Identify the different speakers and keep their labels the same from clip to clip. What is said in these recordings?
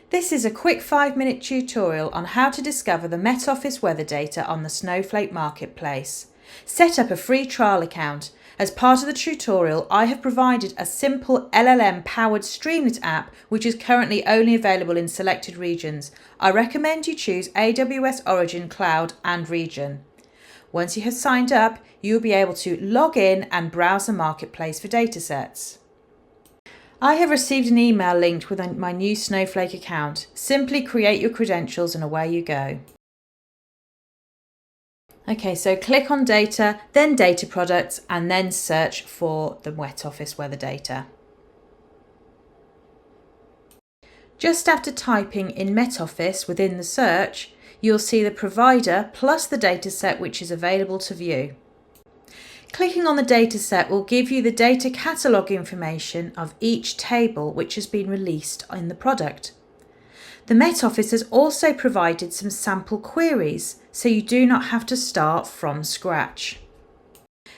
Speaker 1: This is a quick 5-minute tutorial on how to discover the Met Office weather data on the Snowflake marketplace. Set up a free trial account. As part of the tutorial, I have provided a simple LLM-powered Streamit app which is currently only available in selected regions. I recommend you choose AWS Origin Cloud and Region. Once you have signed up, you will be able to log in and browse the marketplace for datasets. I have received an email linked with my new Snowflake account. Simply create your credentials and away you go. Okay, so click on Data, then Data Products, and then search for the Met Office weather data. Just after typing in Met Office within the search, you'll see the provider plus the dataset which is available to view. Clicking on the dataset will give you the data catalogue information of each table which has been released in the product. The Met Office has also provided some sample queries, so you do not have to start from scratch.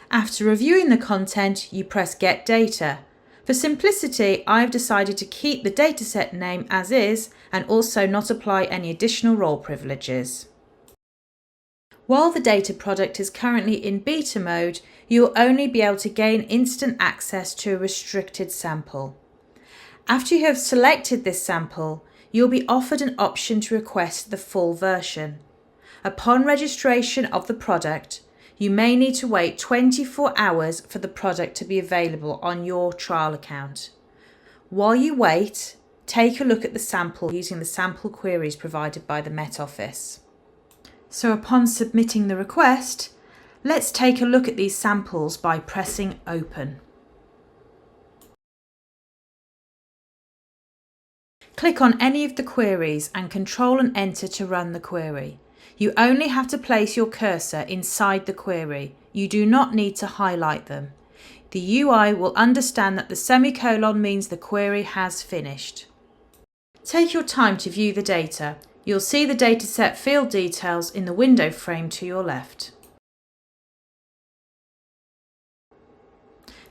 Speaker 1: After reviewing the content, you press Get Data. For simplicity, I've decided to keep the dataset name as is and also not apply any additional role privileges. While the data product is currently in beta mode, you will only be able to gain instant access to a restricted sample. After you have selected this sample, you'll be offered an option to request the full version. Upon registration of the product, you may need to wait 24 hours for the product to be available on your trial account. While you wait, take a look at the sample using the sample queries provided by the Met Office. So upon submitting the request, let's take a look at these samples by pressing Open. Click on any of the queries and Control and Enter to run the query. You only have to place your cursor inside the query. You do not need to highlight them. The UI will understand that the semicolon means the query has finished. Take your time to view the data. You'll see the dataset field details in the window frame to your left.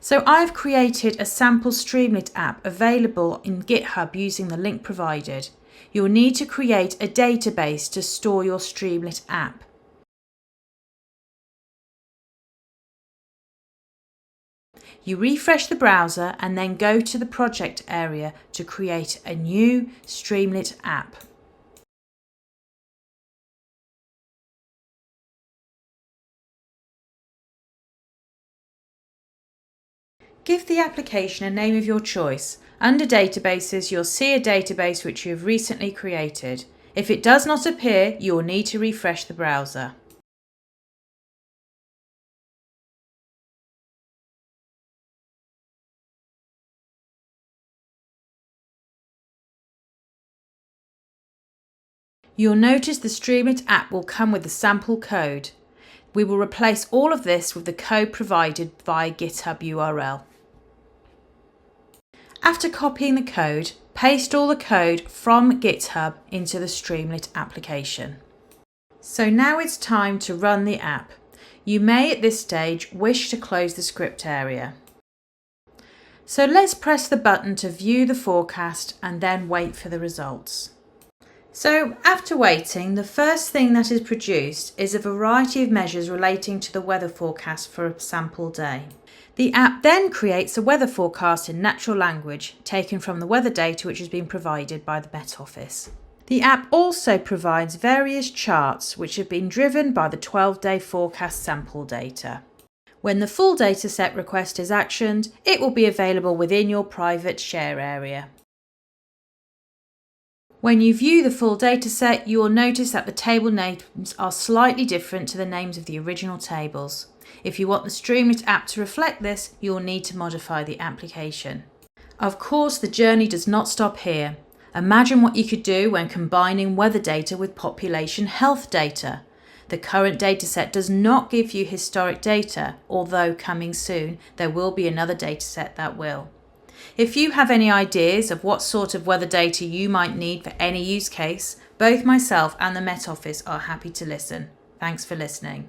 Speaker 1: So I've created a sample Streamlit app available in GitHub using the link provided. You'll need to create a database to store your Streamlit app. You refresh the browser and then go to the project area to create a new Streamlit app. Give the application a name of your choice. Under Databases, you'll see a database which you have recently created. If it does not appear, you will need to refresh the browser. You'll notice the Streamit app will come with the sample code. We will replace all of this with the code provided via GitHub URL. After copying the code, paste all the code from GitHub into the Streamlit application. So now it's time to run the app. You may at this stage wish to close the script area. So let's press the button to view the forecast and then wait for the results. So after waiting, the first thing that is produced is a variety of measures relating to the weather forecast for a sample day. The app then creates a weather forecast in natural language taken from the weather data which has been provided by the Met Office. The app also provides various charts which have been driven by the 12-day forecast sample data. When the full dataset request is actioned, it will be available within your private share area. When you view the full dataset, you will notice that the table names are slightly different to the names of the original tables. If you want the Streamit app to reflect this, you will need to modify the application. Of course, the journey does not stop here. Imagine what you could do when combining weather data with population health data. The current dataset does not give you historic data, although coming soon there will be another dataset that will. If you have any ideas of what sort of weather data you might need for any use case, both myself and the Met Office are happy to listen. Thanks for listening.